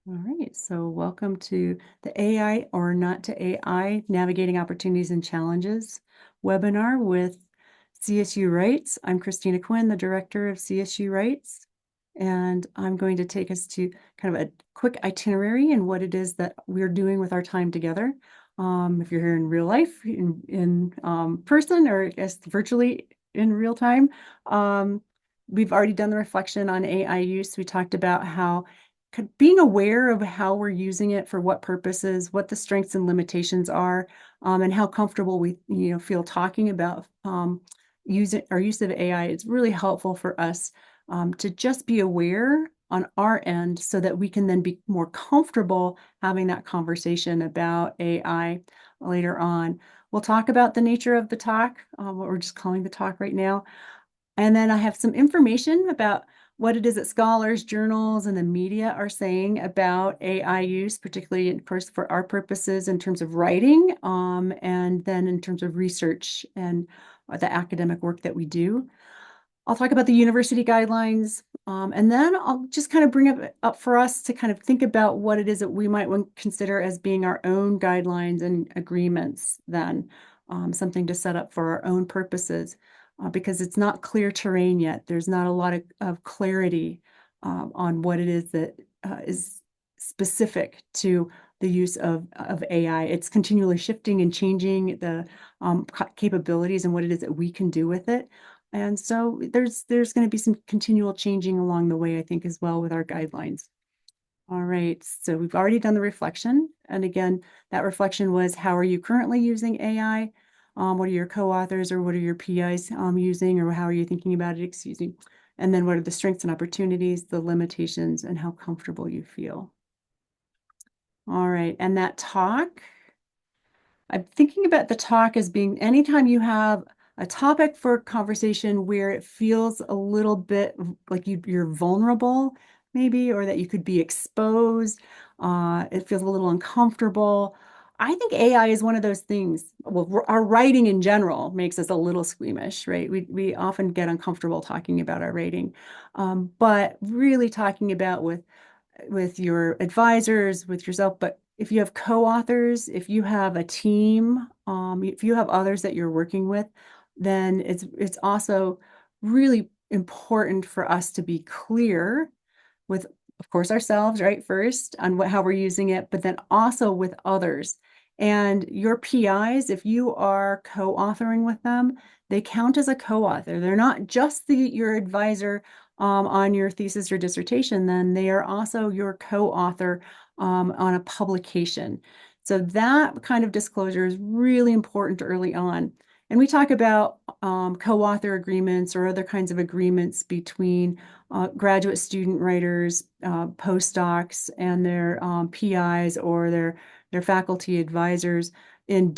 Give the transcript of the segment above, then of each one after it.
All right, so welcome to the AI or Not to AI Navigating Opportunities and Challenges webinar with CSU Rights. I'm Christina Quinn, the director of CSU Rights, and I'm going to take us to kind of a quick itinerary and what it is that we're doing with our time together. If you're here in real life, in person, or I guess virtually in real time, we've already done the reflection on AI use. We talked about how being aware of how we're using it for what purposes, what the strengths and limitations are, and how comfortable we feel talking about our use of AI. It's really helpful for us to just be aware on our end so that we can then be more comfortable having that conversation about AI later on. We'll talk about the nature of the talk, what we're just calling the talk right now. And then I have some information about what it is that scholars, journals, and the media are saying about AI use, particularly, of course, for our purposes in terms of writing, and then in terms of research and the academic work that we do. I'll talk about the university guidelines, and then I'll just kind of bring up for us to kind of think about what it is that we might want to consider as being our own guidelines and agreements then, something to set up for our own purposes, because it's not clear terrain yet. There's not a lot of clarity on what it is that is specific to the use of AI. It's continually shifting and changing the capabilities and what it is that we can do with it. And so there's going to be some continual changing along the way, I think, as well with our guidelines. All right, so we've already done the reflection. And again, that reflection was, how are you currently using AI? What are your co-authors or what are your PIs using, or how are you thinking about it, excuse me? And then what are the strengths and opportunities, the limitations, and how comfortable you feel. All right, and that talk, I'm thinking about the talk as being anytime you have a topic for conversation where it feels a little bit like you're vulnerable, maybe, or that you could be exposed, it feels a little uncomfortable. I think AI is one of those things. Well, our writing in general makes us a little squeamish, right? We often get uncomfortable talking about our writing, but really talking about with your advisors, with yourself. But if you have co-authors, if you have a team, if you have others that you're working with, then it's also really important for us to be clear with, of course, ourselves, right, first on how we're using it, but then also with others. And your PIs, if you are co-authoring with them, they count as a co-author. They're not just your advisor on your thesis or dissertation, then they are also your co-author on a publication. So that kind of disclosure is really important early on. And we talk about co-author agreements or other kinds of agreements between graduate student writers, postdocs, and their PIs or their faculty advisors in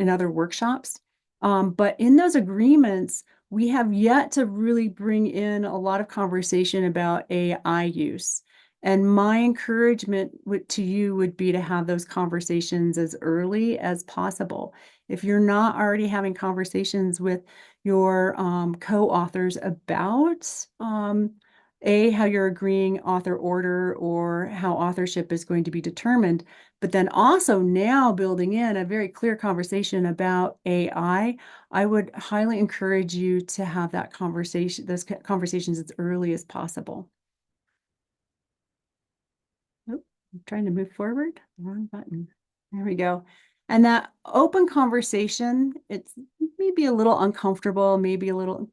other workshops. But in those agreements, we have yet to really bring in a lot of conversation about AI use. And my encouragement to you would be to have those conversations as early as possible. If you're not already having conversations with your co-authors about how you're agreeing author order or how authorship is going to be determined, but then also now building in a very clear conversation about AI, I would highly encourage you to have those conversations as early as possible. Oop, I'm trying to move forward. Wrong button. There we go. And that open conversation, it's maybe a little uncomfortable, maybe a little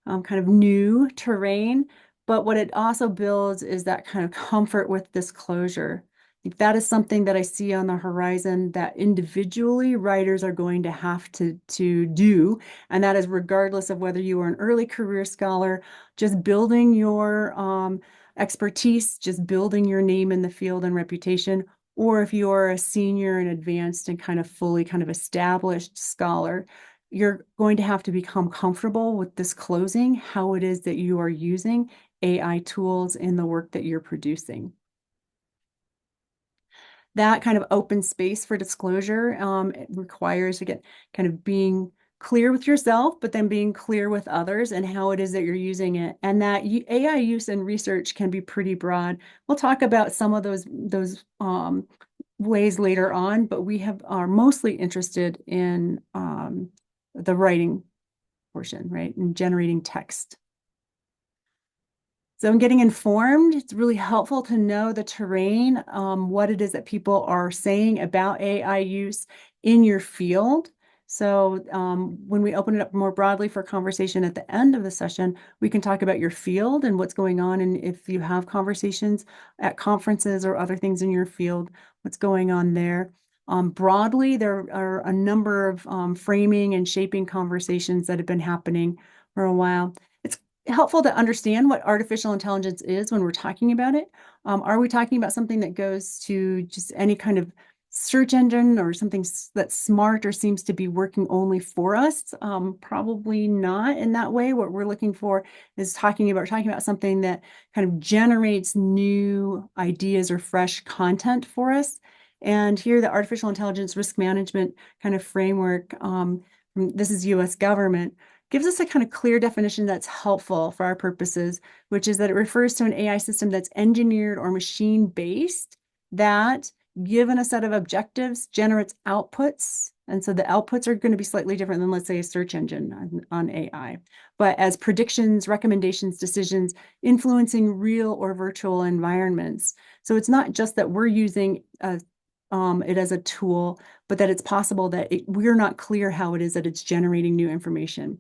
kind of new terrain, but what it also builds is that kind of comfort with disclosure. I think that is something that I see on the horizon that individually writers are going to have to do, and that is regardless of whether you are an early career scholar, just building your expertise, just building your name in the field and reputation, or if you're a senior and advanced and kind of fully kind of established scholar, you're going to have to become comfortable with disclosing how it is that you are using AI tools in the work that you're producing. That kind of open space for disclosure, it requires, again, kind of being clear with yourself, but then being clear with others and how it is that you're using it. And that AI use in research can be pretty broad. We'll talk about some of those ways later on, but we are mostly interested in the writing portion, right? And generating text. So in getting informed, it's really helpful to know the terrain, what it is that people are saying about AI use in your field. So when we open it up more broadly for conversation at the end of the session, we can talk about your field and what's going on. And if you have conversations at conferences or other things in your field, what's going on there. Broadly, there are a number of framing and shaping conversations that have been happening for a while. It's helpful to understand what artificial intelligence is when we're talking about it. Are we talking about something that goes to just any kind of search engine or something that's smart or seems to be working only for us? Probably not in that way. What we're looking for is talking about something that kind of generates new ideas or fresh content for us. And here, the artificial intelligence risk management kind of framework, this is US government, gives us a kind of clear definition that's helpful for our purposes, which is that it refers to an AI system that's engineered or machine-based that, given a set of objectives, generates outputs. And so the outputs are going to be slightly different than, let's say, a search engine on AI, but as predictions, recommendations, decisions, influencing real or virtual environments. So it's not just that we're using it as a tool, but that it's possible that we're not clear how it is that it's generating new information.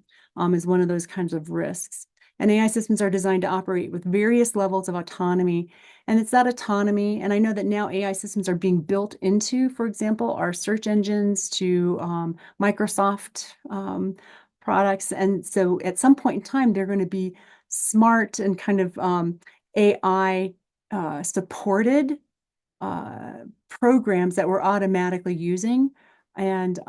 Is one of those kinds of risks. And AI systems are designed to operate with various levels of autonomy. And it's that autonomy. And I know that now AI systems are being built into, for example, our search engines to Microsoft products. And so at some point in time, they're going to be smart and kind of AI supported programs that we're automatically using. And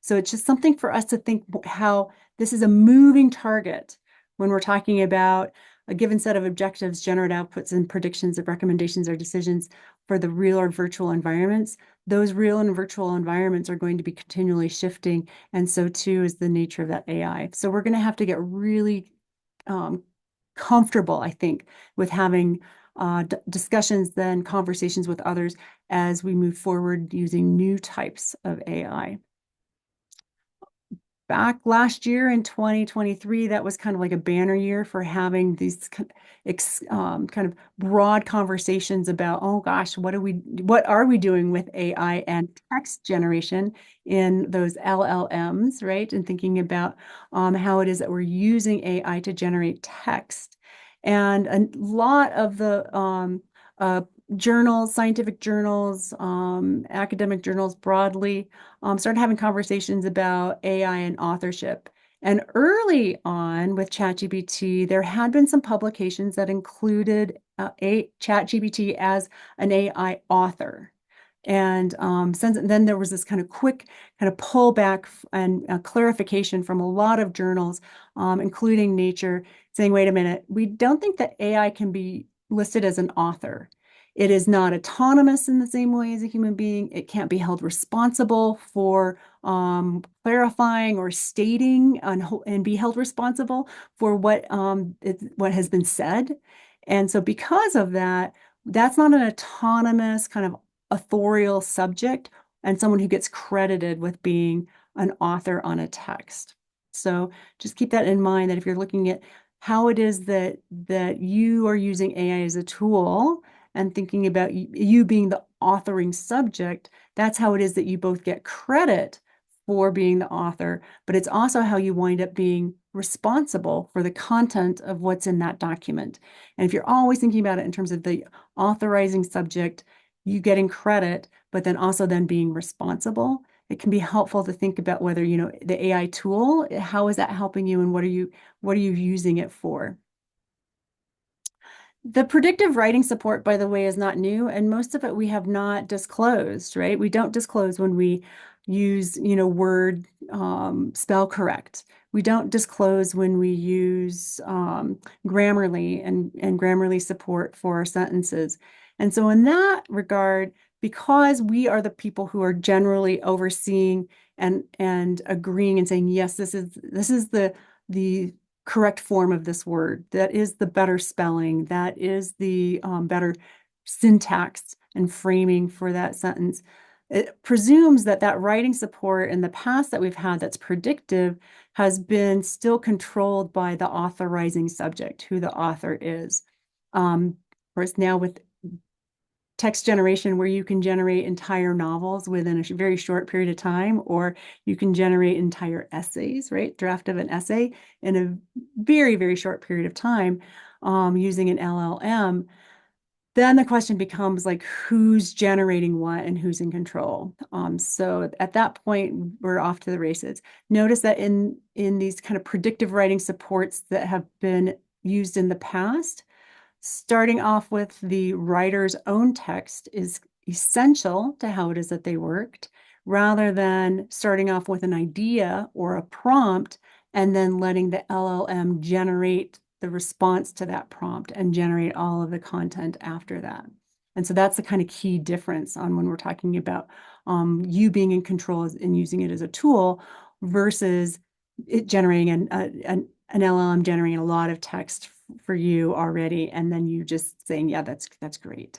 so it's just something for us to think how this is a moving target when we're talking about a given set of objectives, generate outputs and predictions of recommendations or decisions for the real or virtual environments. Those real and virtual environments are going to be continually shifting, and so too is the nature of that AI. So we're going to have to get really comfortable, I think, with having discussions, then conversations with others as we move forward using new types of AI. Back last year in 2023, that was kind of like a banner year for having these kind of broad conversations about, oh gosh, what are we doing with AI and text generation in those LLMs, right? And thinking about how it is that we're using AI to generate text. And a lot of the journals, scientific journals, academic journals broadly, started having conversations about AI and authorship. And early on with ChatGPT, there had been some publications that included ChatGPT as an AI author. And since then, there was this kind of quick kind of pullback and clarification from a lot of journals, including Nature, saying, wait a minute, we don't think that AI can be listed as an author. It is not autonomous in the same way as a human being. It can't be held responsible for clarifying or stating and be held responsible for what has been said. And so because of that, that's not an autonomous kind of authorial subject and someone who gets credited with being an author on a text. So just keep that in mind, that if you're looking at how it is that you are using AI as a tool and thinking about you being the authoring subject, that's how it is that you both get credit for being the author, but it's also how you wind up being responsible for the content of what's in that document. And if you're always thinking about it in terms of the authorizing subject, you getting credit, but then also then being responsible, it can be helpful to think about whether, the AI tool, how is that helping you and what are you using it for? The predictive writing support, by the way, is not new, and most of it we have not disclosed, right? We don't disclose when we use, word spell correct. We don't disclose when we use Grammarly and Grammarly support for our sentences. And so in that regard, because we are the people who are generally overseeing and agreeing and saying, yes, this is the correct form of this word. That is the better spelling. That is the better syntax and framing for that sentence. It presumes that that writing support in the past that we've had that's predictive has been still controlled by the authorizing subject, who the author is. Of course, now with text generation, where you can generate entire novels within a very short period of time, or you can generate entire essays, right? Draft of an essay in a very, very short period of time using an LLM. Then the question becomes like, who's generating what and who's in control? So at that point, we're off to the races. Notice that in these kind of predictive writing supports that have been used in the past, starting off with the writer's own text is essential to how it is that they worked, rather than starting off with an idea or a prompt and then letting the LLM generate the response to that prompt and generate all of the content after that. And so that's the kind of key difference on when we're talking about you being in control and using it as a tool versus it generating an LLM generating a lot of text for you already, and then you just saying, yeah, that's great.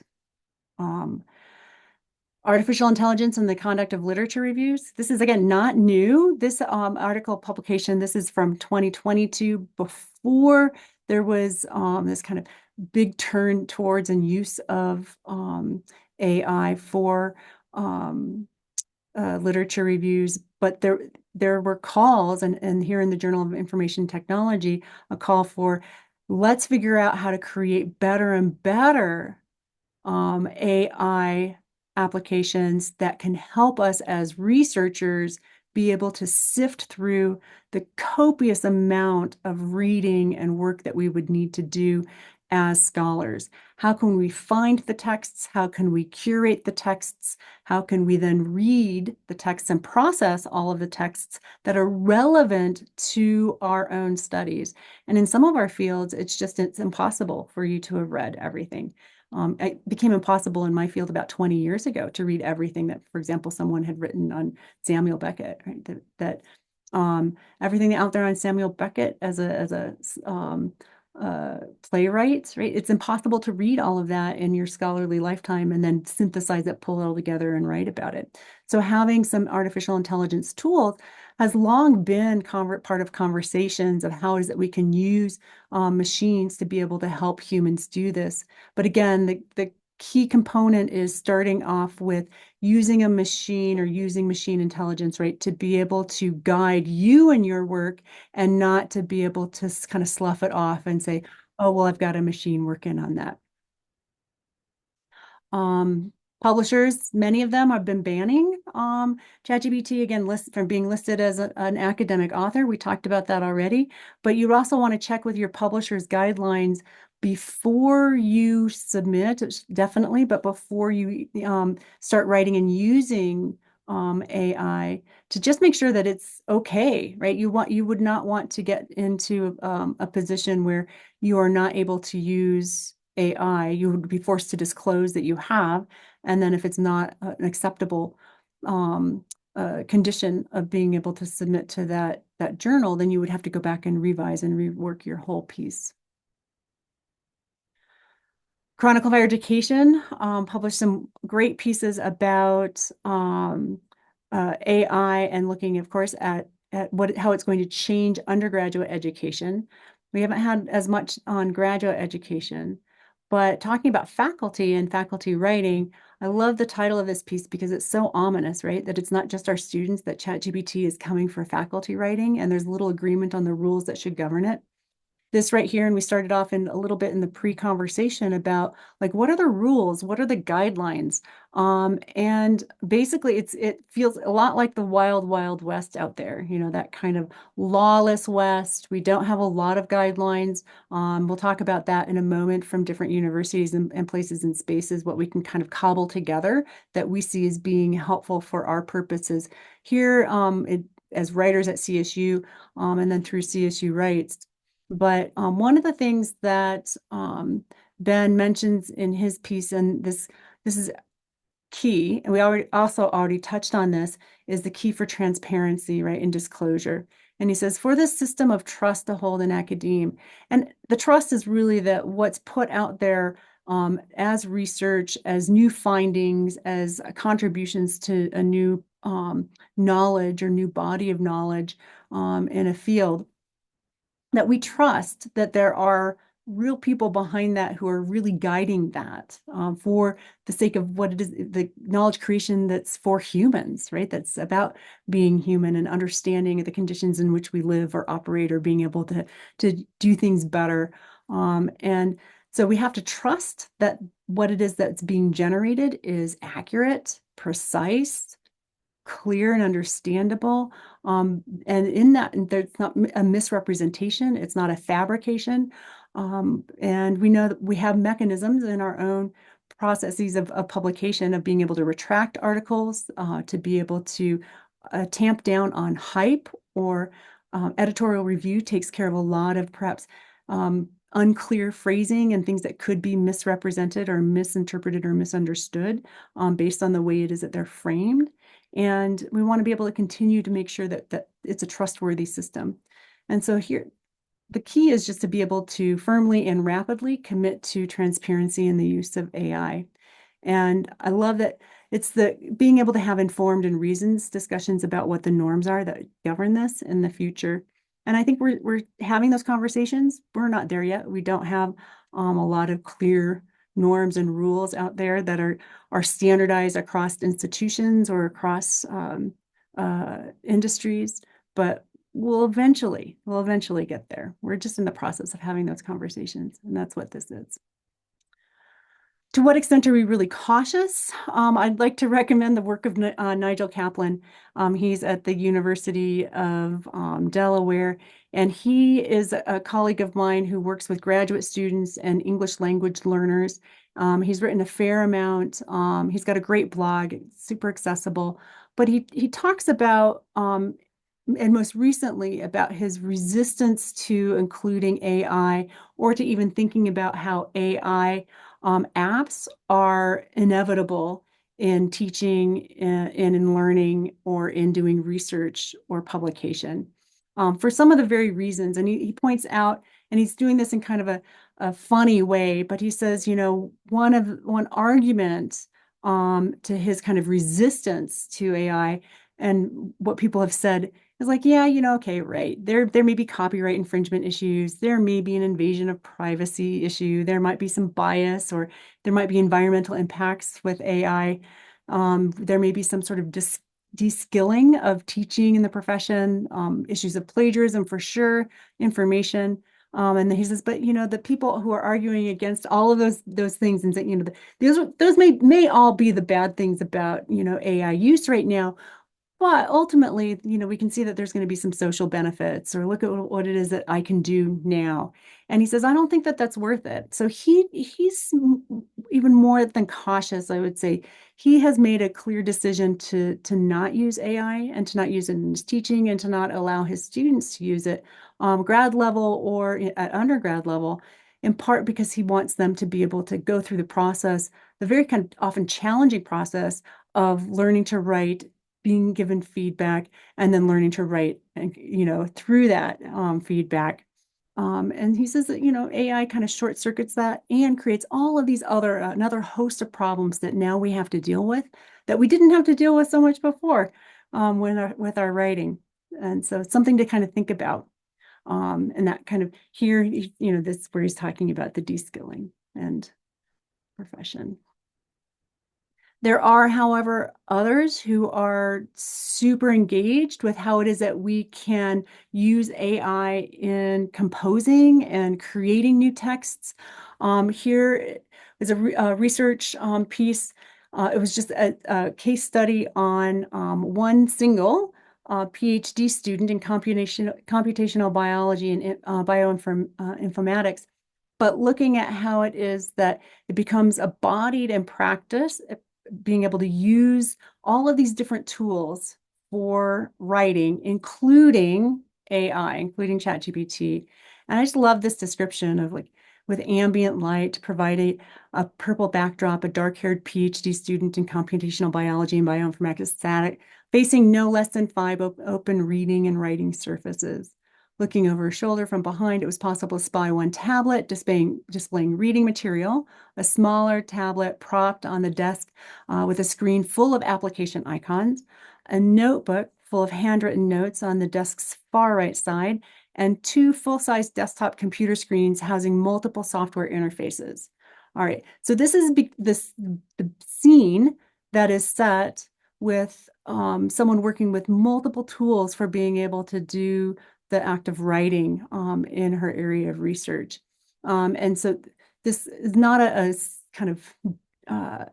Artificial intelligence and the conduct of literature reviews. This is, again, not new. This article publication, this is from 2022, before there was this kind of big turn towards and use of AI for literature reviews. But there were calls, and here in the Journal of Information Technology, a call for, let's figure out how to create better and better AI applications that can help us as researchers be able to sift through the copious amount of reading and work that we would need to do as scholars. How can we find the texts? How can we curate the texts? How can we then read the texts and process all of the texts that are relevant to our own studies? And in some of our fields, it's impossible for you to have read everything. It became impossible in my field about 20 years ago to read everything that, for example, someone had written on Samuel Beckett, right? Everything out there on Samuel Beckett as a playwright, right? It's impossible to read all of that in your scholarly lifetime and then synthesize it, pull it all together, and write about it. So having some artificial intelligence tools has long been part of conversations of how is it we can use machines to be able to help humans do this. But again, the key component is starting off with using a machine or using machine intelligence, right, to be able to guide you in your work and not to be able to kind of slough it off and say, oh, well, I've got a machine working on that. Publishers, many of them have been banning ChatGPT, again, from being listed as an academic author. We talked about that already, but you also want to check with your publisher's guidelines before you submit, definitely, but before you start writing and using AI, to just make sure that it's okay, right? You would not want to get into a position where you are not able to use AI. You would be forced to disclose that you have, and then if it's not an acceptable condition of being able to submit to that journal, then you would have to go back and revise and rework your whole piece. Chronicle of Higher Education published some great pieces about AI and looking, of course, at how it's going to change undergraduate education. We haven't had as much on graduate education, but talking about faculty and faculty writing, I love the title of this piece because it's so ominous, right? That it's not just our students, that ChatGPT is coming for faculty writing, and there's little agreement on the rules that should govern it. This right here, and we started off in a little bit in the pre-conversation about like, what are the rules? What are the guidelines? And basically it feels a lot like the wild, wild west out there, that kind of lawless west. We don't have a lot of guidelines. We'll talk about that in a moment from different universities and places and spaces, what we can kind of cobble together that we see as being helpful for our purposes here as writers at CSU, and then through CSU Writes. But one of the things that Ben mentions in his piece, and this is key, and we already touched on this, is the key for transparency, right, and disclosure. And he says, for this system of trust to hold in academia, and the trust is really that what's put out there as research, as new findings, as contributions to a new knowledge or new body of knowledge in a field, that we trust that there are real people behind that who are really guiding that for the sake of what it is, the knowledge creation that's for humans, right? That's about being human and understanding the conditions in which we live or operate or being able to do things better. And so we have to trust that what it is that's being generated is accurate, precise, clear and understandable. And in that, there's not a misrepresentation, it's not a fabrication. And we know that we have mechanisms in our own processes of publication of being able to retract articles, to be able to tamp down on hype or editorial review takes care of a lot of perhaps unclear phrasing and things that could be misrepresented or misinterpreted or misunderstood based on the way it is that they're framed. And we want to be able to continue to make sure that it's a trustworthy system. And so here, the key is just to be able to firmly and rapidly commit to transparency in the use of AI. And I love that it's the being able to have informed and reasoned discussions about what the norms are that govern this in the future. And I think we're having those conversations. We're not there yet. We don't have a lot of clear norms and rules out there that are standardized across institutions or across industries, but we'll eventually get there. We're just in the process of having those conversations, and that's what this is. To what extent are we really cautious? I'd like to recommend the work of Nigel Kaplan. He's at the University of Delaware, and he is a colleague of mine who works with graduate students and English language learners. He's written a fair amount. He's got a great blog, super accessible, but he talks about and most recently about his resistance to including AI or to even thinking about how AI apps are inevitable in teaching and in learning or in doing research or publication for some of the very reasons. And he points out, and he's doing this in kind of a funny way, but he says, one argument to his kind of resistance to AI and what people have said is like, yeah, okay, right. There may be copyright infringement issues. There may be an invasion of privacy issue. There might be some bias, or there might be environmental impacts with AI. There may be some sort of de-skilling of teaching in the profession, issues of plagiarism for sure, information. And then he says, but the people who are arguing against all of those things and saying, those may all be the bad things about AI use right now. But ultimately, we can see that there's going to be some social benefits, or look at what it is that I can do now. And he says, I don't think that that's worth it. So he's even more than cautious, I would say. He has made a clear decision to not use AI and to not use it in his teaching and to not allow his students to use it grad level or at undergrad level, in part because he wants them to be able to go through the process, the very kind of often challenging process of learning to write, being given feedback, and then learning to write, and through that feedback. And he says that AI kind of short circuits that and creates all of these another host of problems that now we have to deal with that we didn't have to deal with so much before with our writing. And so it's something to kind of think about. And that kind of here, this is where he's talking about the de-skilling and profession. There are, however, others who are super engaged with how it is that we can use AI in composing and creating new texts. Here is a research piece. It was just a case study on one single PhD student in computational biology and bioinformatics, but looking at how it is that it becomes embodied in practice, being able to use all of these different tools for writing, including AI, including ChatGPT. And I just love this description of like with ambient light to provide a purple backdrop, a dark-haired PhD student in computational biology and bioinformatics sat facing no less than 5 open reading and writing surfaces. Looking over her shoulder from behind, it was possible to spy one tablet displaying reading material, a smaller tablet propped on the desk with a screen full of application icons, a notebook full of handwritten notes on the desk's far right side, and 2 full-size desktop computer screens housing multiple software interfaces. All right, so this is the scene that is set with someone working with multiple tools for being able to do the act of writing in her area of research. And so this is not a kind of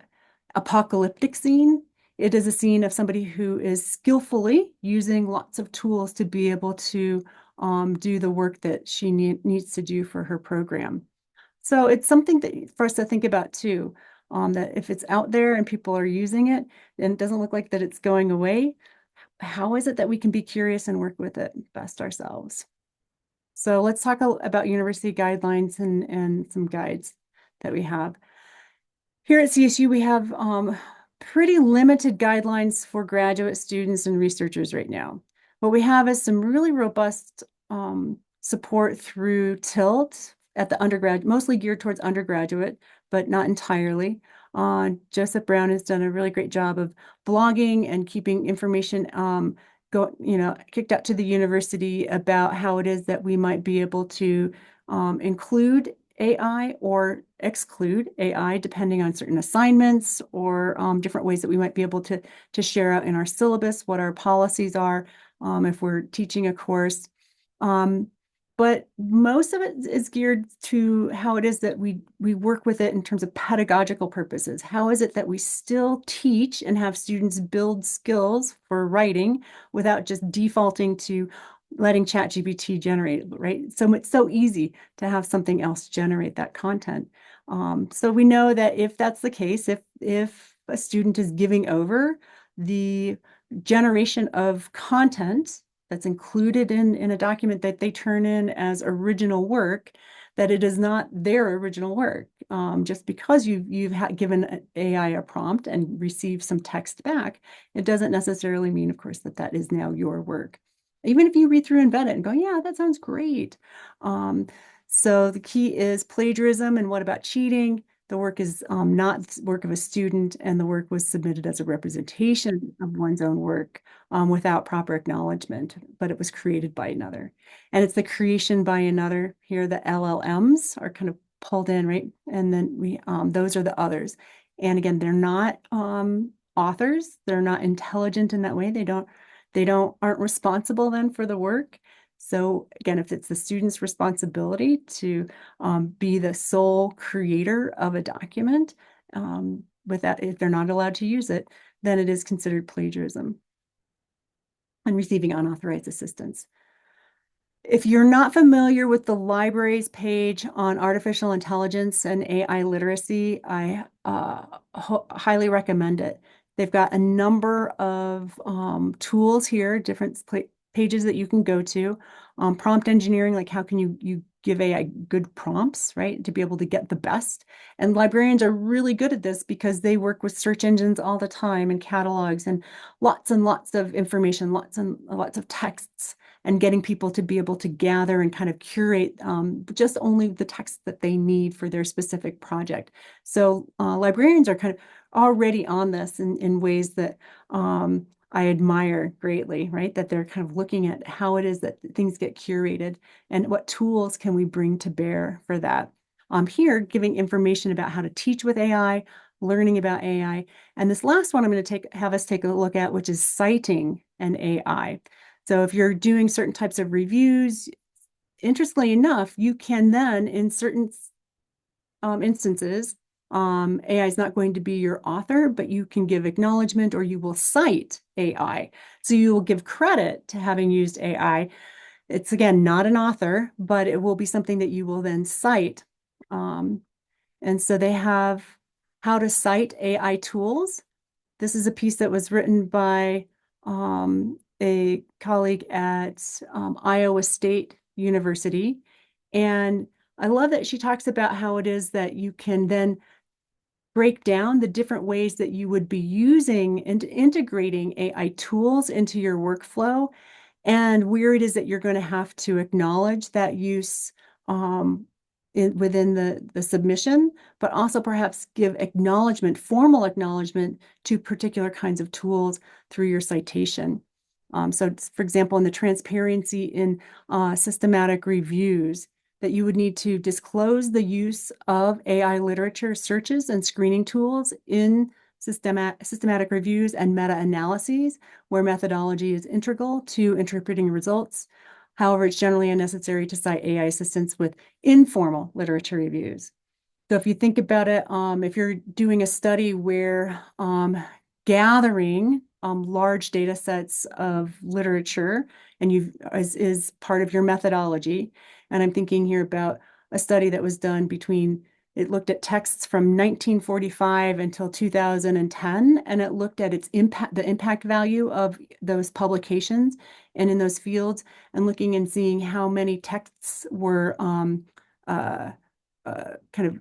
apocalyptic scene. It is a scene of somebody who is skillfully using lots of tools to be able to do the work that she needs to do for her program. So it's something that for us to think about too, that if it's out there and people are using it and it doesn't look like that it's going away, how is it that we can be curious and work with it best ourselves? So let's talk about university guidelines and some guides that we have. Here at CSU, we have pretty limited guidelines for graduate students and researchers right now. What we have is some really robust support through TILT at the undergrad, mostly geared towards undergraduate, but not entirely. Joseph Brown has done a really great job of blogging and keeping information kicked out to the university about how it is that we might be able to include AI or exclude AI, depending on certain assignments or different ways that we might be able to share out in our syllabus what our policies are if we're teaching a course. But most of it is geared to how it is that we work with it in terms of pedagogical purposes. How is it that we still teach and have students build skills for writing without just defaulting to letting ChatGPT generate, right? So it's so easy to have something else generate that content. So we know that if that's the case, if a student is giving over the generation of content that's included in a document that they turn in as original work, that it is not their original work. Just because you've given AI a prompt and received some text back, it doesn't necessarily mean, of course, that that is now your work. Even if you read through and vet it and go, yeah, that sounds great. So the key is plagiarism and what about cheating? The work is not the work of a student, and the work was submitted as a representation of one's own work without proper acknowledgement, but it was created by another. And it's the creation by another. Here, the LLMs are kind of pulled in, right? And then those are the others. And again, they're not authors. They're not intelligent in that way. Aren't responsible then for the work. So again, if it's the student's responsibility to be the sole creator of a document, if they're not allowed to use it, then it is considered plagiarism and receiving unauthorized assistance. If you're not familiar with the library's page on artificial intelligence and AI literacy, I highly recommend it. They've got a number of tools here, different pages that you can go to. Prompt engineering, like how can you give AI good prompts, right, to be able to get the best. And librarians are really good at this because they work with search engines all the time and catalogs and lots of information, lots and lots of texts, and getting people to be able to gather and kind of curate just only the text that they need for their specific project. So librarians are kind of already on this in ways that I admire greatly, right? That they're kind of looking at how it is that things get curated and what tools can we bring to bear for that. Here, giving information about how to teach with AI, learning about AI. And this last one I'm going to have us take a look at, which is citing an AI. So if you're doing certain types of reviews, interestingly enough, you can then, in certain instances, AI is not going to be your author, but you can give acknowledgement or you will cite AI. So you will give credit to having used AI. It's, again, not an author, but it will be something that you will then cite. And so they have how to cite AI tools. This is a piece that was written by a colleague at Iowa State University. And I love that she talks about how it is that you can then break down the different ways that you would be using and integrating AI tools into your workflow and where it is that you're going to have to acknowledge that use um, within the submission, but also perhaps give acknowledgement, formal acknowledgement to particular kinds of tools through your citation. So, for example, in the transparency in systematic reviews, that you would need to disclose the use of AI literature searches and screening tools in systematic reviews and meta-analyses, where methodology is integral to interpreting results. However, it's generally unnecessary to cite AI assistance with informal literature reviews. So if you think about it, if you're doing a study where gathering large data sets of literature and is part of your methodology, and I'm thinking here about a study that was done it looked at texts from 1945 until 2010, and it looked at the impact value of those publications and in those fields, and looking and seeing how many texts were kind of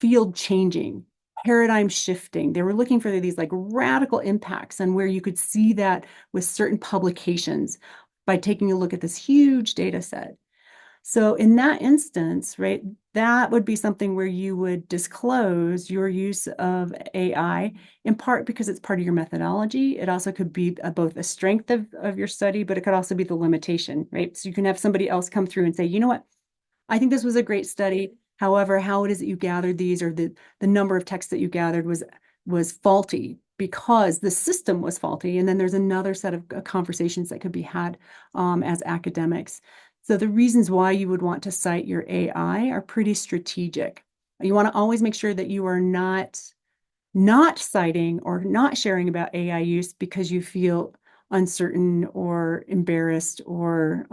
field changing, paradigm shifting. They were looking for these like radical impacts and where you could see that with certain publications by taking a look at this huge data set. So in that instance, right, that would be something where you would disclose your use of AI, in part because it's part of your methodology. It also could be both a strength of your study, but it could also be the limitation, right? So you can have somebody else come through and say, you know what, I think this was a great study. However, how it is that you gathered these or the number of texts that you gathered was faulty because the system was faulty. And then there's another set of conversations that could be had as academics. So the reasons why you would want to cite your AI are pretty strategic. You want to always make sure that you are not citing or not sharing about AI use because you feel uncertain or embarrassed or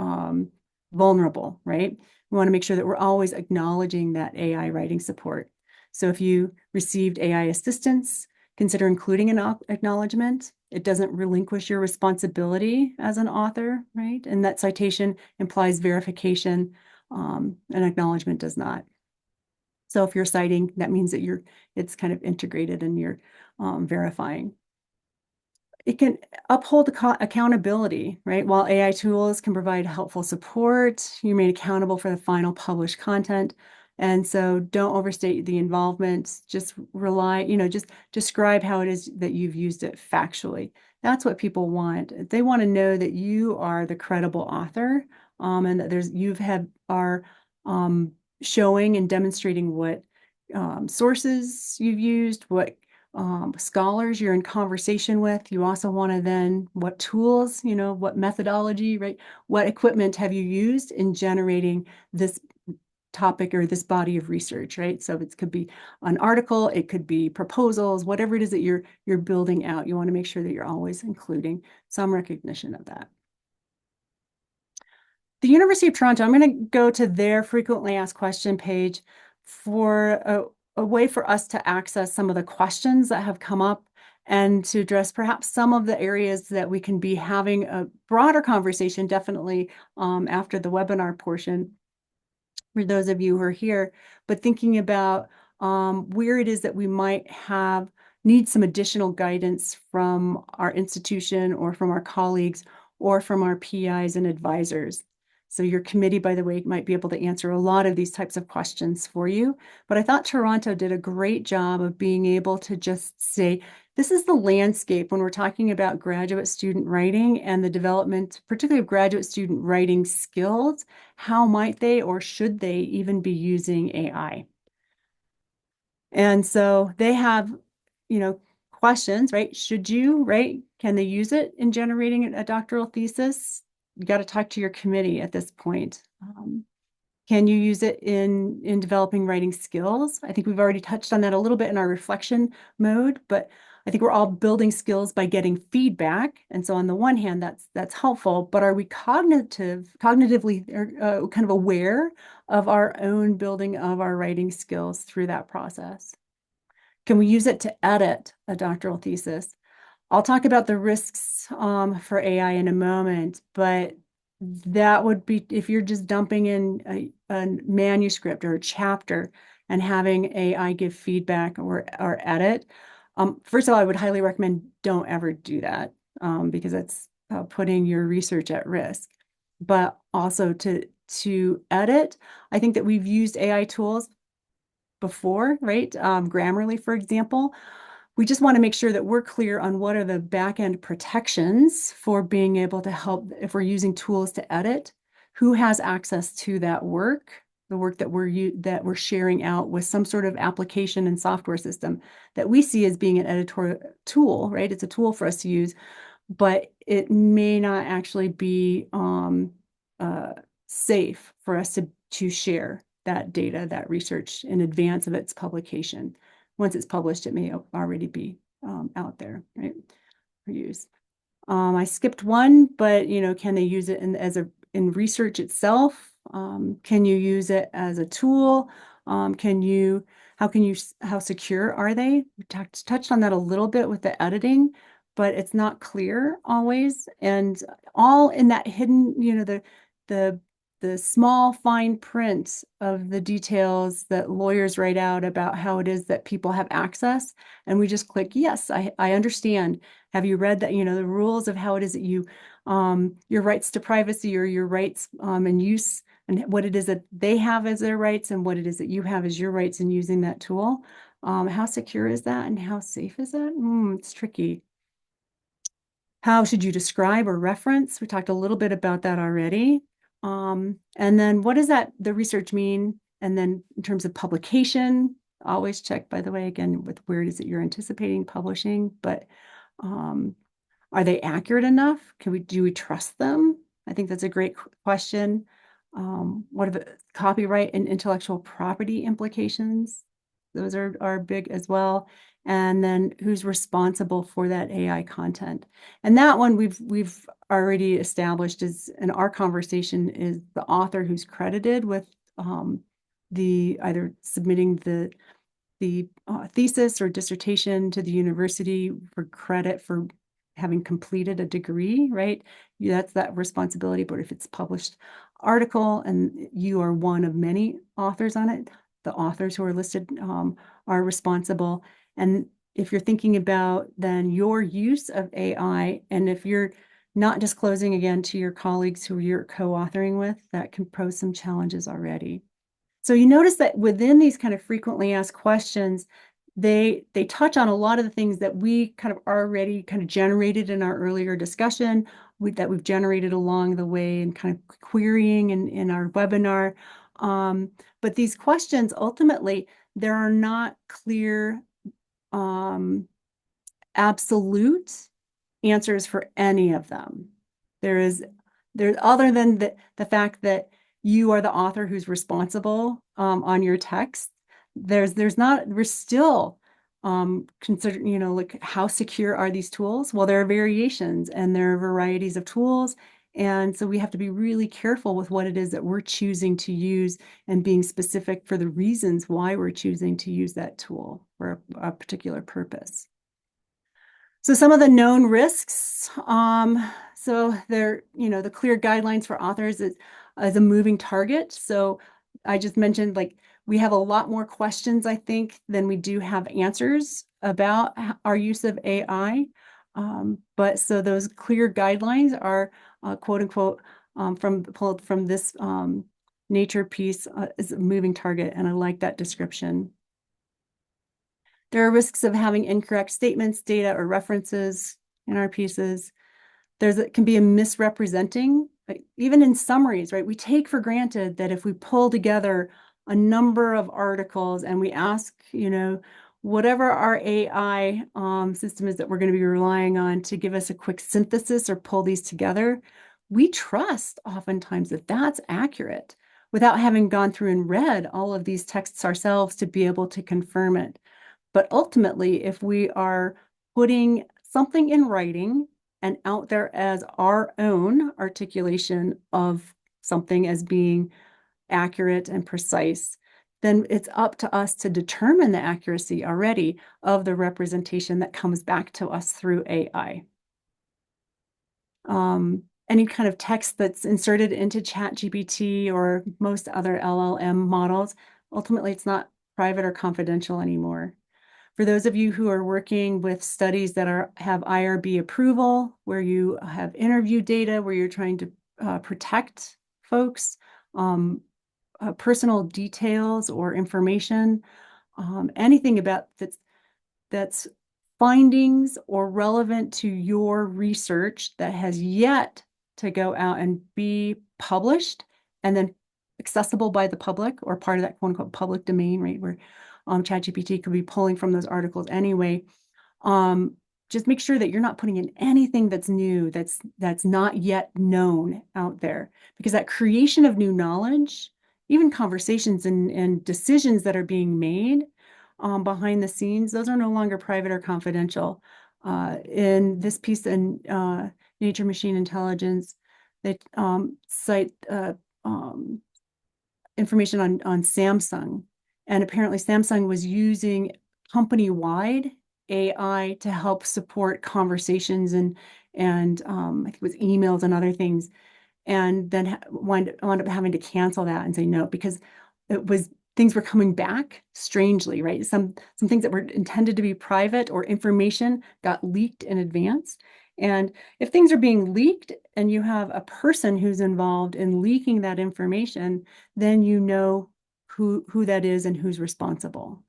vulnerable, right? We want to make sure that we're always acknowledging that AI writing support. So if you received AI assistance, consider including an acknowledgement. It doesn't relinquish your responsibility as an author, right? And that citation implies verification. An acknowledgement does not. So if you're citing, that means that it's kind of integrated and you're verifying. It can uphold accountability, right? While AI tools can provide helpful support, you're made accountable for the final published content. And so don't overstate the involvement. Just just describe how it is that you've used it factually. That's what people want. They want to know that you are the credible author, and that are um, showing and demonstrating what sources you've used, what scholars you're in conversation with. You also want to then what tools, what methodology, right? What equipment have you used in generating this topic or this body of research, right? So it could be an article, it could be proposals, whatever it is that you're building out. You want to make sure that you're always including some recognition of that. The University of Toronto, I'm going to go to their frequently asked question page for a way for us to access some of the questions that have come up and to address perhaps some of the areas that we can be having a broader conversation, definitely after the webinar portion for those of you who are here, but thinking about where it is that we might need some additional guidance from our institution or from our colleagues or from our PIs and advisors. So your committee, by the way, might be able to answer a lot of these types of questions for you. But I thought Toronto did a great job of being able to just say, this is the landscape when we're talking about graduate student writing and the development, particularly of graduate student writing skills. How might they or should they even be using AI? And so they have, questions, right? Should you, right? Can they use it in generating a doctoral thesis? You got to talk to your committee at this point. Can you use it in developing writing skills? I think we've already touched on that a little bit in our reflection mode, but I think we're all building skills by getting feedback. And so on the one hand, that's helpful, but are we cognitively kind of aware of our own building of our writing skills through that process? Can we use it to edit a doctoral thesis? I'll talk about the risks for AI in a moment, but that would be if you're just dumping in a manuscript or a chapter and having AI give feedback or edit. First of all, I would highly recommend don't ever do that because it's putting your research at risk. But also to edit, I think that we've used AI tools before, right? Grammarly, for example. We just want to make sure that we're clear on what are the back-end protections for being able to help if we're using tools to edit, who has access to that work, the work that we're sharing out with some sort of application and software system that we see as being an editorial tool, right? It's a tool for us to use, but it may not actually be safe for us to share that data, that research in advance of its publication. Once it's published, it may already be out there, right, for use. I skipped one, but can they use it in research itself? Can you use it as a tool? How secure are they? We touched on that a little bit with the editing, but it's not clear always. And all in that hidden, the small fine print of the details that lawyers write out about how it is that people have access. And we just click, yes, I understand. Have you read that, the rules of how it is that your rights to privacy or your rights and use and what it is that they have as their rights and what it is that you have as your rights in using that tool. How secure is that and how safe is that? It's tricky. How should you describe or reference? We talked a little bit about that already. And then what does the research mean? And then in terms of publication, always check, by the way, again, with where it is that you're anticipating publishing, but are they accurate enough? Do we trust them? I think that's a great question. What are the copyright and intellectual property implications? Those are big as well. And then who's responsible for that AI content? And that one we've already established is in our conversation is the author who's credited with the either submitting the thesis or dissertation to the university for credit for having completed a degree, right? That's that responsibility. But if it's published article and you are one of many authors on it, the authors who are listed are responsible. And if you're thinking about then your use of AI, and if you're not disclosing again to your colleagues who you're co-authoring with, that can pose some challenges already. So you notice that within these kind of frequently asked questions, they touch on a lot of the things that we kind of already kind of generated in our earlier discussion, that we've generated along the way and kind of querying in our webinar. But these questions, ultimately, there are not clear absolute answers for any of them. There's other than the fact that you are the author who's responsible on your text. We're still considering, like how secure are these tools? Well, there are variations and there are varieties of tools. And so we have to be really careful with what it is that we're choosing to use and being specific for the reasons why we're choosing to use that tool for a particular purpose. So some of the known risks, so the clear guidelines for authors is as a moving target. So I just mentioned, like, we have a lot more questions, I think, than we do have answers about our use of AI. But so those clear guidelines are quote unquote pulled from this Nature piece is a moving target, and I like that description. There are risks of having incorrect statements, data, or references in our pieces. It can be a misrepresenting, even in summaries, right? We take for granted that if we pull together a number of articles and we ask, whatever our AI system is that we're going to be relying on to give us a quick synthesis or pull these together, we trust oftentimes that that's accurate without having gone through and read all of these texts ourselves to be able to confirm it. But ultimately, if we are putting something in writing and out there as our own articulation of something as being accurate and precise, then it's up to us to determine the accuracy already of the representation that comes back to us through AI. any kind of text that's inserted into ChatGPT or most other LLM models, ultimately it's not private or confidential anymore. For those of you who are working with studies that have IRB approval, where you have interview data, where you're trying to protect folks, personal details or information, anything about that's findings or relevant to your research that has yet to go out and be published and then accessible by the public or part of that quote unquote public domain, right? Where ChatGPT could be pulling from those articles anyway. Just make sure that you're not putting in anything that's new, that's not yet known out there, because that creation of new knowledge, even conversations and decisions that are being made behind the scenes, those are no longer private or confidential. In this piece in Nature Machine Intelligence, they cite information on Samsung. And apparently Samsung was using company-wide AI to help support conversations and I think it was emails and other things, and then wound up having to cancel that and say no, because things were coming back strangely, right? Some things that were intended to be private or information got leaked in advance. And if things are being leaked and you have a person who's involved in leaking that information, then you know who that is and who's responsible.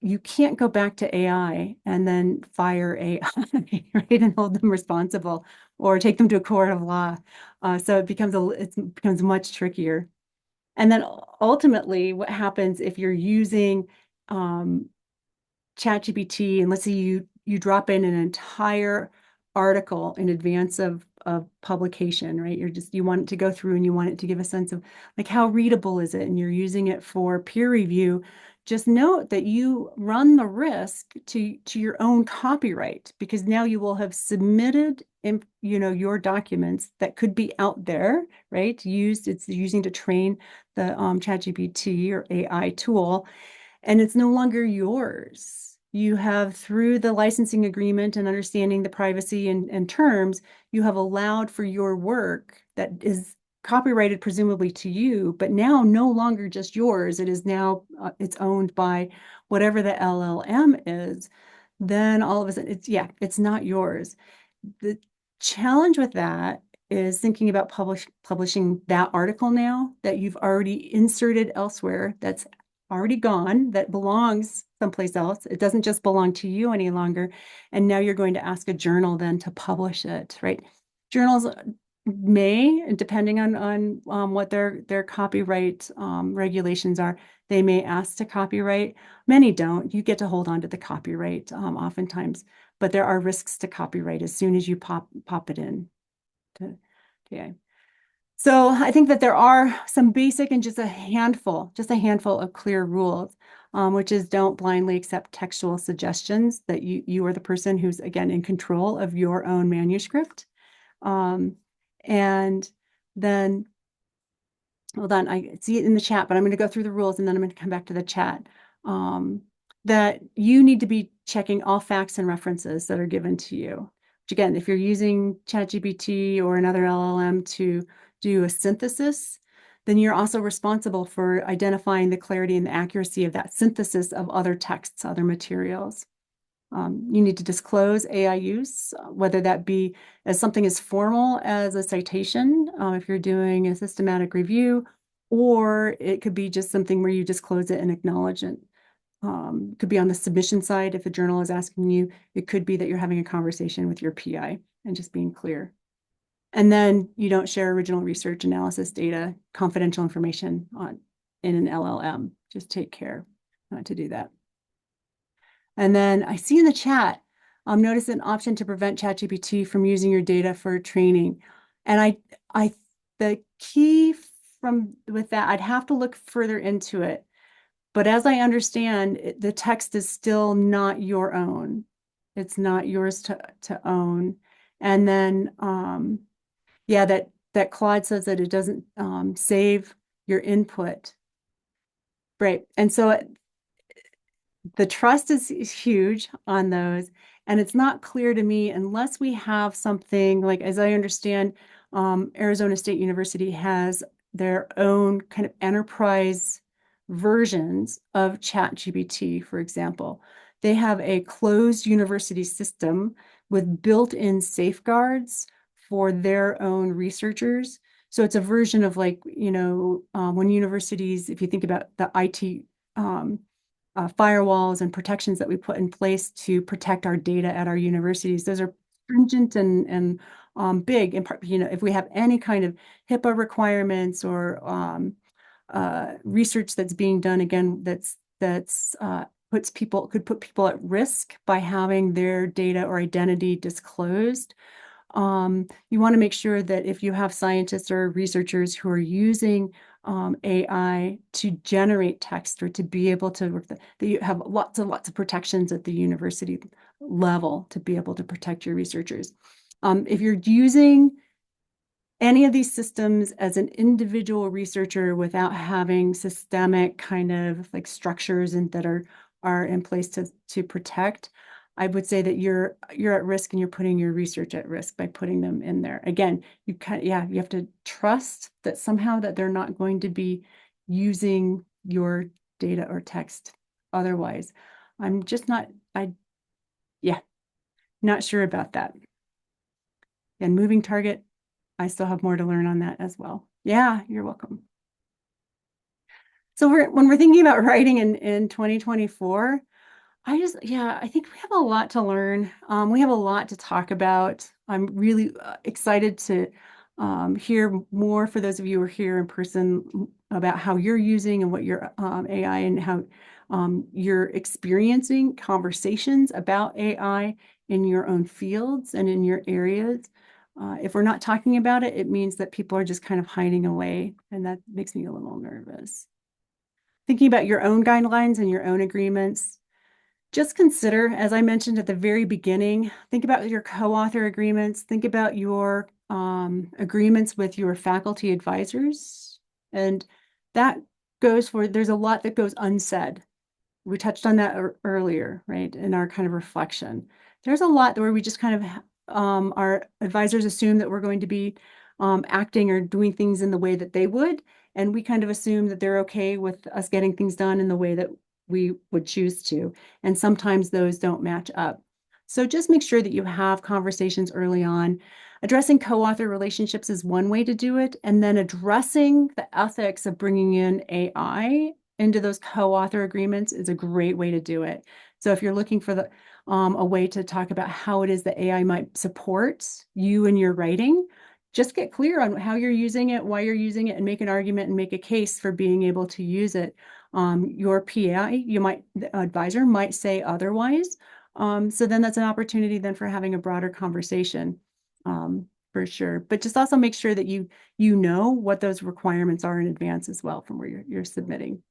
You can't go back to AI and then fire AI, right, and hold them responsible or take them to a court of law. So it becomes much trickier. And then ultimately, what happens if you're using ChatGPT, and let's say you drop in an entire article in advance of publication, right? You want it to go through and you want it to give a sense of like how readable is it, and you're using it for peer review. Just note that you run the risk to your own copyright, because now you will have submitted your documents that could be out there, right? It's using to train the ChatGPT or AI tool, and it's no longer yours. You have, through the licensing agreement and understanding the privacy and terms, you have allowed for your work that is copyrighted presumably to you, but now no longer just yours. It is now, it's owned by whatever the LLM is. Then all of a sudden, it's not yours. The challenge with that is thinking about publishing that article now that you've already inserted elsewhere, that's already gone, that belongs someplace else. It doesn't just belong to you any longer. And now you're going to ask a journal then to publish it, right? Journals may, depending on what their copyright regulations are, they may ask to copyright. Many don't. You get to hold on to the copyright oftentimes, but there are risks to copyright as soon as you pop it in to AI. So I think that there are some basic and just a handful of clear rules, which is don't blindly accept textual suggestions, that you are the person who's, again, in control of your own manuscript. And then, hold on, I see it in the chat, but I'm going to go through the rules and then I'm going to come back to the chat. That you need to be checking all facts and references that are given to you. Which, again, if you're using ChatGPT or another LLM to do a synthesis, then you're also responsible for identifying the clarity and the accuracy of that synthesis of other texts, other materials. You need to disclose AI use, whether that be as something as formal as a citation, if you're doing a systematic review, or it could be just something where you disclose it and acknowledge it. It could be on the submission side. If a journal is asking you, it could be that you're having a conversation with your PI and just being clear. And then you don't share original research, analysis, data, confidential information in an LLM. Just take care not to do that. And then I see in the chat, notice an option to prevent ChatGPT from using your data for training. And the key with that, I'd have to look further into it. But as I understand, the text is still not your own. It's not yours to own. And then, yeah, that Claude says that it doesn't save your input. Right. And so the trust is huge on those. And it's not clear to me, unless we have something like, as I understand, Arizona State University has their own kind of enterprise versions of ChatGPT, for example. They have a closed university system with built-in safeguards for their own researchers. So it's a version of like, when universities, if you think about the IT firewalls and protections that we put in place to protect our data at our universities, those are stringent and big. In part, if we have any kind of HIPAA requirements or research that's being done, again, that's could put people at risk by having their data or identity disclosed. You want to make sure that if you have scientists or researchers who are using AI to generate text or to be able to work, that you have lots and lots of protections at the university level to be able to protect your researchers. If you're using any of these systems as an individual researcher without having systemic kind of like structures and that are in place to protect, I would say that you're at risk and you're putting your research at risk by putting them in there. Again, you have to trust that somehow that they're not going to be using your data or text otherwise. I'm just not, not sure about that. And moving target, I still have more to learn on that as well. Yeah, you're welcome. So when we're thinking about writing in 2024, I think we have a lot to learn. We have a lot to talk about. I'm really excited to hear more for those of you who are here in person about how you're using and what your AI and how you're experiencing conversations about AI in your own fields and in your areas. If we're not talking about it, it means that people are just kind of hiding away, and that makes me a little nervous. Thinking about your own guidelines and your own agreements. Just consider, as I mentioned at the very beginning, think about your co-author agreements, think about your agreements with your faculty advisors. And that there's a lot that goes unsaid. We touched on that earlier, right, in our kind of reflection. There's a lot where we just kind of, our advisors assume that we're going to be acting or doing things in the way that they would. And we kind of assume that they're okay with us getting things done in the way that we would choose to. And sometimes those don't match up. So just make sure that you have conversations early on. Addressing co-author relationships is one way to do it. And then addressing the ethics of bringing in AI into those co-author agreements is a great way to do it. So if you're looking for a way to talk about how it is that AI might support you in your writing, just get clear on how you're using it, why you're using it, and make an argument and make a case for being able to use it. Your PI, the advisor might say otherwise. So then that's an opportunity then for having a broader conversation, for sure. But just also make sure that you know what those requirements are in advance as well from where you're submitting.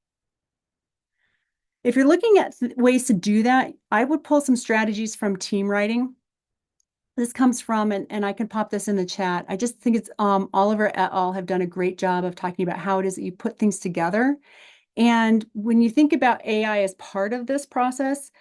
If you're looking at ways to do that, I would pull some strategies from team writing. This comes from, and I can pop this in the chat. I just think it's Oliver et al. Have done a great job of talking about how it is that you put things together. And when you think about AI as part of this process,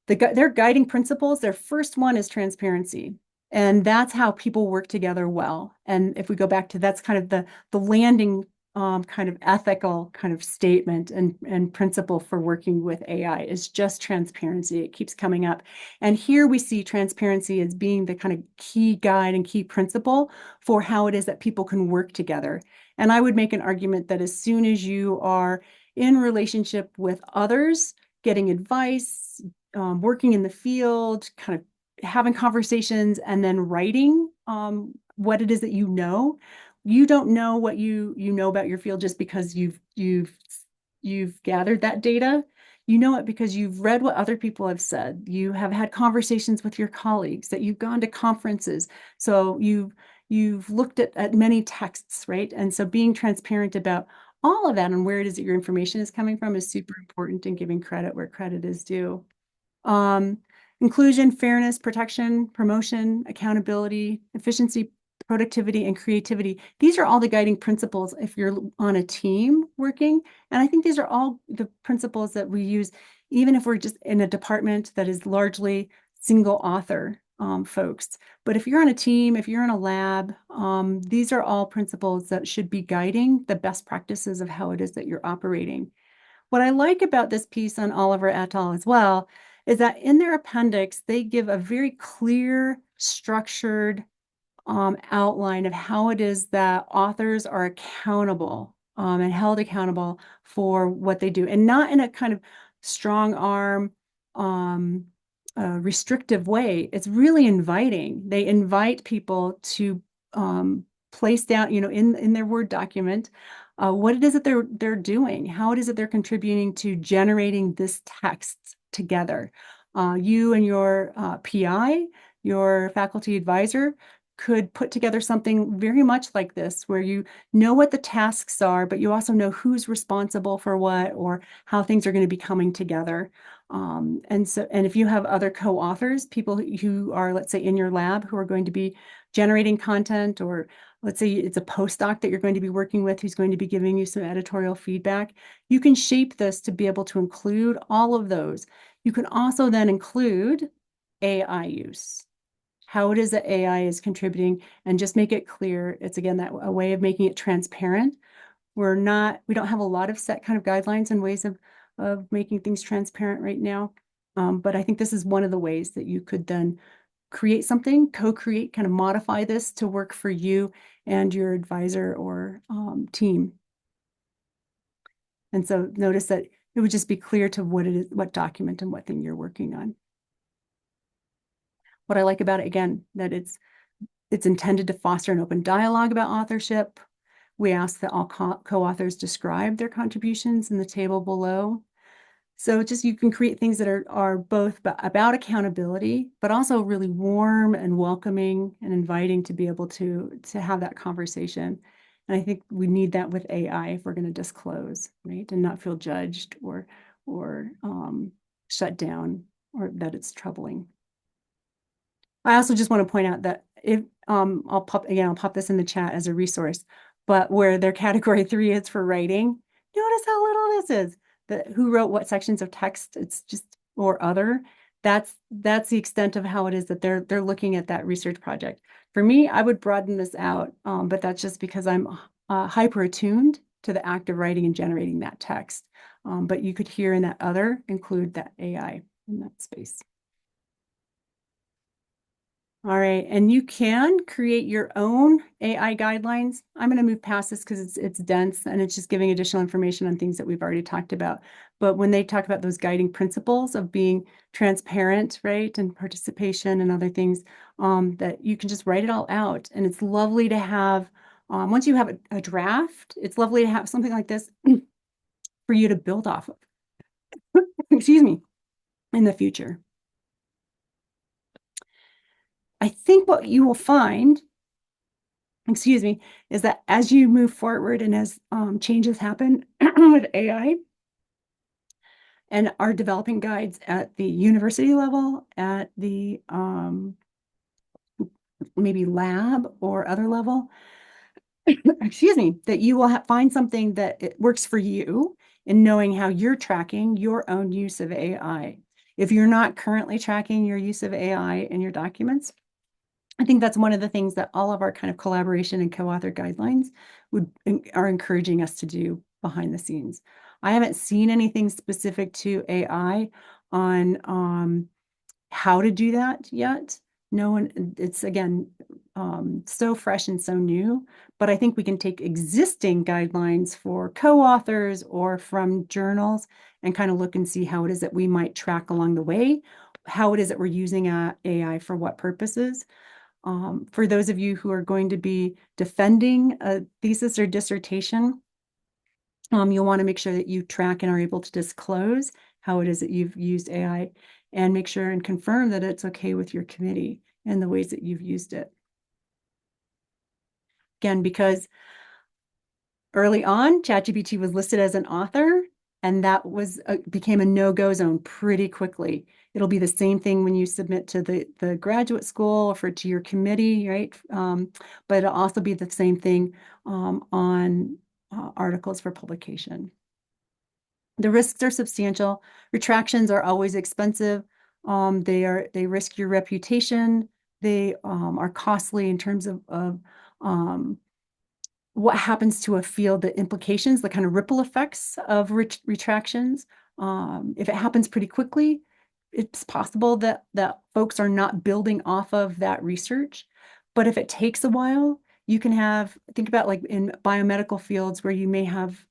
their guiding principles, their first one is transparency. And that's how people work together well. And if we go back to that's kind of the landing kind of ethical kind of statement and principle for working with AI is just transparency. It keeps coming up. And here we see transparency as being the kind of key guide and key principle for how it is that people can work together. And I would make an argument that as soon as you are in relationship with others, getting advice, working in the field, kind of having conversations, and then writing what it is that you know. You don't know what you know about your field just because you've gathered that data. You know it because you've read what other people have said. You have had conversations with your colleagues, that you've gone to conferences. So you've looked at many texts, right? And so being transparent about all of that and where it is that your information is coming from is super important in giving credit where credit is due. Inclusion, fairness, protection, promotion, accountability, efficiency, productivity, and creativity. These are all the guiding principles if you're on a team working. And I think these are all the principles that we use, even if we're just in a department that is largely single author. folks. But if you're on a team, if you're in a lab, these are all principles that should be guiding the best practices of how it is that you're operating. What I like about this piece on Oliver et al. As well is that in their appendix, they give a very clear, structured outline of how it is that authors are accountable and held accountable for what they do, and not in a kind of strong arm, restrictive way. It's really inviting. They invite people to place down, in their Word document, what it is that they're doing, how it is that they're contributing to generating this text together. You and your PI, your faculty advisor, could put together something very much like this, where you know what the tasks are, but you also know who's responsible for what or how things are going to be coming together. And if you have other co-authors, people who are, let's say, in your lab who are going to be generating content, or let's say it's a postdoc that you're going to be working with who's going to be giving you some editorial feedback, you can shape this to be able to include all of those. You can also then include AI use, how it is that AI is contributing, and just make it clear. It's again that a way of making it transparent. We don't have a lot of set kind of guidelines and ways of making things transparent right now. But I think this is one of the ways that you could then create something, co-create, kind of modify this to work for you and your advisor or team. And so notice that it would just be clear to what it is, what document and what thing you're working on. What I like about it, again, that it's intended to foster an open dialogue about authorship. We ask that all co-authors describe their contributions in the table below. So just you can create things that are both about accountability, but also really warm and welcoming and inviting to be able to have that conversation. And I think we need that with AI if we're going to disclose, right? And not feel judged or shut down, or that it's troubling. I also just want to point out that if I'll pop this in the chat as a resource, but where their category 3 is for writing, notice how little this is. Who wrote what sections of text, it's just, or other. That's the extent of how it is that they're looking at that research project. For me, I would broaden this out, but that's just because I'm hyper attuned to the act of writing and generating that text. But you could here in that other include that AI in that space. All right, and you can create your own AI guidelines. I'm going to move past this because it's dense and it's just giving additional information on things that we've already talked about. But when they talk about those guiding principles of being transparent, right, and participation and other things, that you can just write it all out. And it's lovely to have, once you have a draft, it's lovely to have something like this for you to build off of, excuse me, in the future. I think what you will find, excuse me, is that as you move forward and as changes happen with AI and are developing guides at the university level, at the maybe lab or other level, excuse me, that you will find something that it works for you in knowing how you're tracking your own use of AI. If you're not currently tracking your use of AI in your documents, I think that's one of the things that all of our kind of collaboration and co-author guidelines are encouraging us to do behind the scenes. I haven't seen anything specific to AI on how to do that yet. No one, it's again, so fresh and so new, but I think we can take existing guidelines for co-authors or from journals and kind of look and see how it is that we might track along the way, how it is that we're using AI for what purposes. For those of you who are going to be defending a thesis or dissertation, you'll want to make sure that you track and are able to disclose how it is that you've used AI, and make sure and confirm that it's okay with your committee and the ways that you've used it. Again, because early on, ChatGPT was listed as an author, and that became a no-go zone pretty quickly. It'll be the same thing when you submit to the graduate school or to your committee, right? But it'll also be the same thing on articles for publication. The risks are substantial. Retractions are always expensive. They risk your reputation. They are costly in terms of what happens to a field, the implications, the kind of ripple effects of retractions. If it happens pretty quickly, it's possible that folks are not building off of that research. But if it takes a while, you can think about like in biomedical fields where you may have,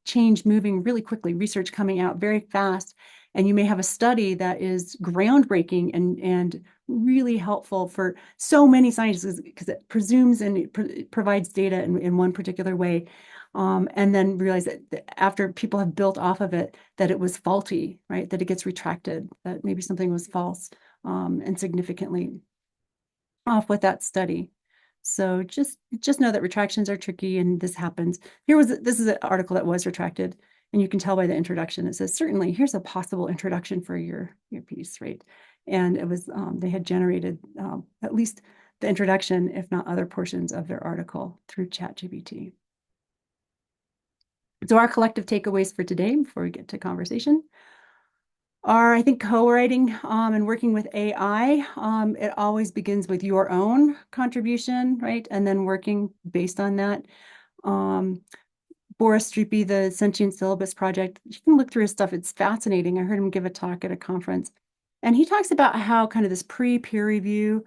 change moving really quickly, research coming out very fast, and you may have a study that is groundbreaking and really helpful for so many scientists because it presumes and it provides data in one particular way. And then realize that after people have built off of it, that it was faulty, right? That it gets retracted, that maybe something was false and significantly off with that study. So just know that retractions are tricky and this happens. This is an article that was retracted, and you can tell by the introduction. It says, certainly, here's a possible introduction for your piece, right? And it was they had generated at least the introduction, if not other portions of their article through ChatGPT. So our collective takeaways for today before we get to conversation are, I think, co-writing and working with AI. It always begins with your own contribution, right? And then working based on that. Boris Strupy, the Sentient Syllabus Project, you can look through his stuff. It's fascinating. I heard him give a talk at a conference. And he talks about how kind of this pre-peer review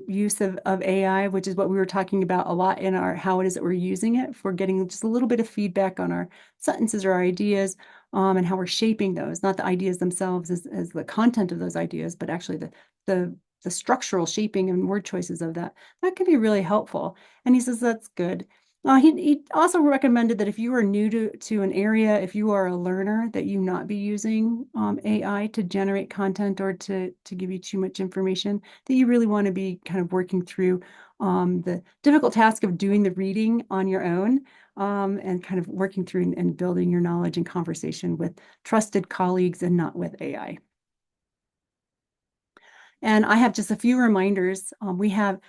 use of AI, which is what we were talking about a lot in our how it is that we're using it for getting just a little bit of feedback on our sentences or our ideas, and how we're shaping those, not the ideas themselves as the content of those ideas, but actually the structural shaping and word choices of that. That can be really helpful. And he says that's good. He also recommended that if you are new to an area, if you are a learner, that you not be using AI to generate content or to give you too much information, that you really want to be kind of working through the difficult task of doing the reading on your own, and kind of working through and building your knowledge and conversation with trusted colleagues and not with AI. And I have just a few reminders. We have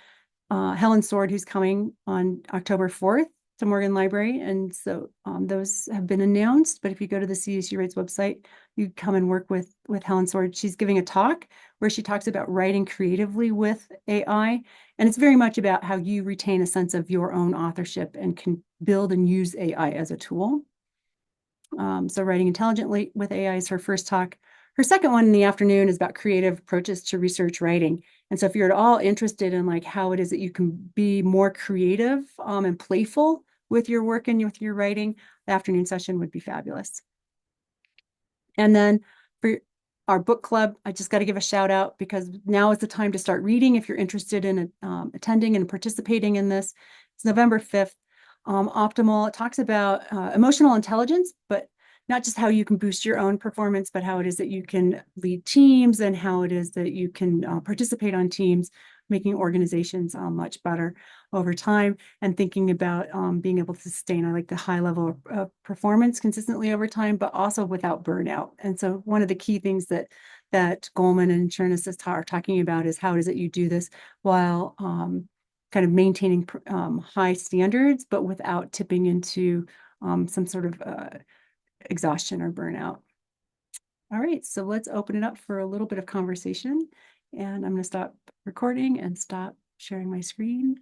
Helen Sword, who's coming on October 4th to Morgan Library. And so those have been announced. But if you go to the CSU Rates website, you come and work with Helen Sword. She's giving a talk where she talks about writing creatively with AI. And it's very much about how you retain a sense of your own authorship and can build and use AI as a tool. So writing intelligently with AI is her first talk. Her second one in the afternoon is about creative approaches to research writing. And so if you're at all interested in like how it is that you can be more creative and playful with your work and with your writing, the afternoon session would be fabulous. And then for our book club, I just got to give a shout out because now is the time to start reading if you're interested in attending and participating in this. It's November 5th. Optimal, it talks about emotional intelligence, but not just how you can boost your own performance, but how it is that you can lead teams and how it is that you can participate on teams, making organizations much better over time and thinking about being able to sustain, I like the high level of performance consistently over time, but also without burnout. And so one of the key things that Goldman and Chernis are talking about is how is it you do this while kind of maintaining high standards, but without tipping into some sort of exhaustion or burnout. All right, so let's open it up for a little bit of conversation. And I'm going to stop recording and stop sharing my screen.